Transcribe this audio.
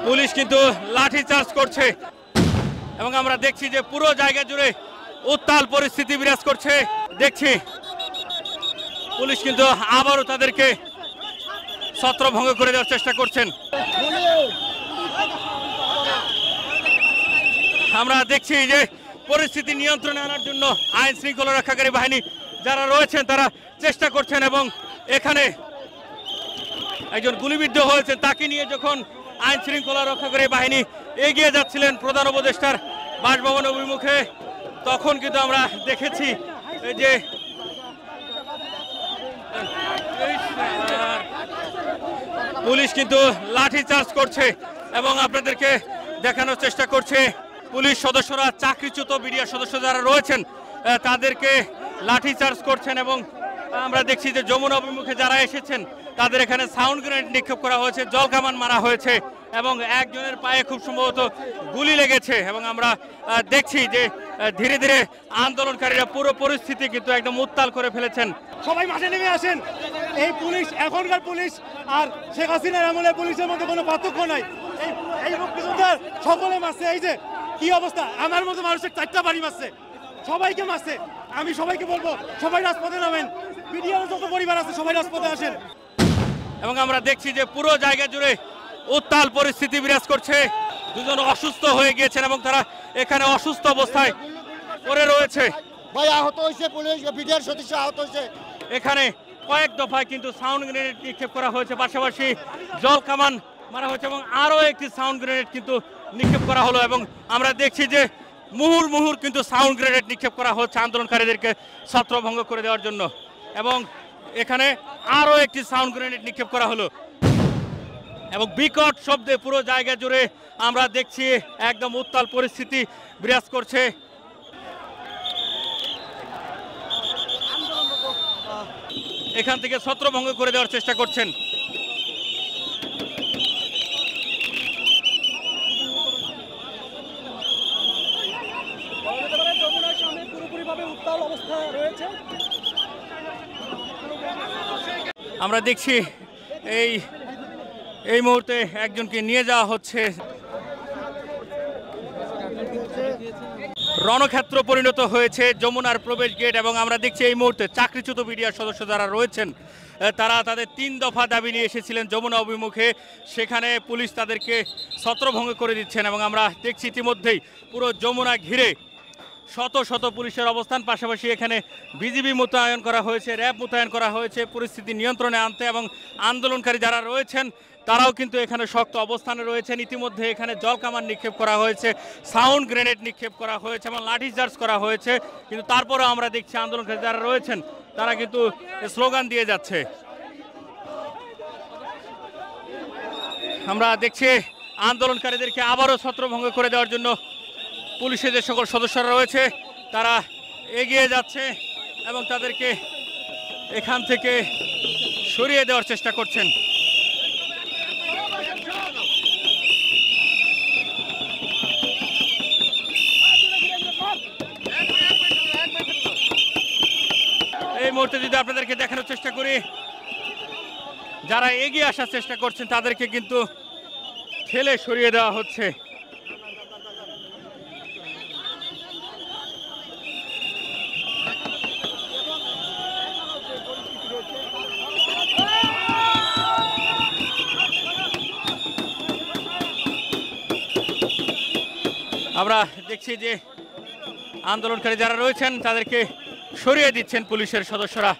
Police কিন্তু লাঠি charge করছে এবং আমরা দেখছি যে পুরো জায়গা জুড়ে উত্তাল পরিস্থিতি বিরাজ করছে। দেখছি পুলিশ কিন্তু আবারও তাদেরকে ছত্রভঙ্গ করে দেওয়ার চেষ্টা করছেন। আমরা দেখছি যে পরিস্থিতি নিয়ন্ত্রণে আনার জন্য আইন শৃঙ্খলা রক্ষাকারী বাহিনী যারা রয়েছেন তারা চেষ্টা করছেন এবং এখানে একজন গুলিবিদ্ধ হয়েছেন তাকে নিয়ে যখন আইন শৃঙ্খলা রক্ষাকারী বাহিনী এগিয়ে যাচ্ছিলেন প্রধান উপদেষ্টার বাসভবন অভিমুখে, তখন কিন্তু আমরা দেখেছি যে পুলিশ কিন্তু লাঠি চার্জ করছে এবং আপনাদেরকে দেখানোর চেষ্টা করছে পুলিশ সদস্যরা চাকরিচ্যুত বিডিআর সদস্য যারা রয়েছেন তাদেরকে লাঠি চার্জ করছেন এবং আমরা দেখছি যে যমুনা অভিমুখে যারা এসেছেন তাদের এখানে সাউন্ড গ্রেনেড নিক্ষেপ করা হয়েছে, জল কামান মারা হয়েছে এবং একজনের পায়ে খুব সম্ভবত গুলি লেগেছে এবং আমরা দেখছি যে ধীরে ধীরে আন্দোলনকারীরা পুরো পরিস্থিতি কিন্তু একদম উত্তাল করে ফেলেছেন। সবাই মাঠে নেমে আসেন। এই পুলিশ এখনকার পুলিশ আর শেখ হাসিনার আমলের পুলিশের মধ্যে কোনো পার্থক্য নাই। এই মুক্তিযোদ্ধার সকলে মারছে। এই যে কি অবস্থা, আমার মতো মানুষের 4টা বাড়ি মারছে, সবাইকে মারছে। আমি সবাইকে বলবো সবাই রাজপথে নামেন, বিডিআর যত পরিবার আছে সবাই রাজপথে আসেন। এবং আমরা দেখছি যে পুরো জায়গা জুড়ে উত্তাল পরিস্থিতি বিরাজ করছে। দুজন অসুস্থ হয়ে গিয়েছেন এবং তারা এখানে অসুস্থ অবস্থায় পড়ে রয়েছে। ভাই আহত হয়েছে, পুলিশ বিডিআর সদস্য আহত হয়েছে। এখানে কয়েক দফায় কিন্তু সাউন্ড গ্রেনেড নিক্ষেপ করা হয়েছে, পাশাপাশি জল কামান মারা হয়েছে এবং আরও একটি সাউন্ড গ্রেনেড কিন্তু নিক্ষেপ করা হলো এবং আমরা দেখছি যে মুহুর্মুহুর কিন্তু সাউন্ড গ্রেনেড নিক্ষেপ করা হচ্ছে আন্দোলনকারীদেরকে ছত্রভঙ্গ করে দেওয়ার জন্য এবং এখানে আরও একটি সাউন্ড গ্রেনেড নিক্ষেপ করা হলো এবং বিকট শব্দে পুরো জায়গা জুড়ে আমরা দেখছি একদম উত্তাল পরিস্থিতি বিরাজ করছে। এখান থেকে ছত্রভঙ্গ করে দেওয়ার চেষ্টা করছেন। আমরা দেখছি এই মুহূর্তে একজনকে নিয়ে যাওয়া হচ্ছে, রণক্ষেত্র পরিণত হয়েছে যমুনার প্রবেশ গেট এবং আমরা দেখছি এই মুহূর্তে চাকরিচ্যুত বিডিআর সদস্য যারা রয়েছেন তারা তাদের 3 দফা দাবি নিয়ে এসেছিলেন যমুনা অভিমুখে, সেখানে পুলিশ তাদেরকে ছত্রভঙ্গ করে দিচ্ছেন এবং আমরা দেখছি ইতিমধ্যেই পুরো যমুনা ঘিরে শত শত পুলিশের অবস্থান, পাশাপাশি এখানে বিজিবি মোতায়েন করা হয়েছে, র্যাব মোতায়েন করা হয়েছে পরিস্থিতি নিয়ন্ত্রণে আনতে এবং আন্দোলনকারী যারা রয়েছেন তারাও কিন্তু এখানে শক্ত অবস্থানে রয়েছেন। ইতিমধ্যে এখানে জল কামান নিক্ষেপ করা হয়েছে, সাউন্ড গ্রেনেড নিক্ষেপ করা হয়েছে এবং লাঠিচার্জ করা হয়েছে, কিন্তু তারপরেও আমরা দেখছি আন্দোলনকারী যারা রয়েছেন তারা কিন্তু স্লোগান দিয়ে যাচ্ছে। আমরা দেখছি আন্দোলনকারীদেরকে আবারও ছত্রভঙ্গ করে দেওয়ার জন্য পুলিশের যে সকল সদস্যরা রয়েছে তারা এগিয়ে যাচ্ছে এবং তাদেরকে এখান থেকে সরিয়ে দেওয়ার চেষ্টা করছেন। এই মুহূর্তে যদি আপনাদেরকে দেখানোর চেষ্টা করি, যারা এগিয়ে আসার চেষ্টা করছেন তাদেরকে কিন্তু ঠেলে সরিয়ে দেওয়া হচ্ছে। আমরা দেখছি যে আন্দোলনকারী যারা রয়েছেন তাদেরকে সরিয়ে দিচ্ছেন পুলিশের সদস্যরা।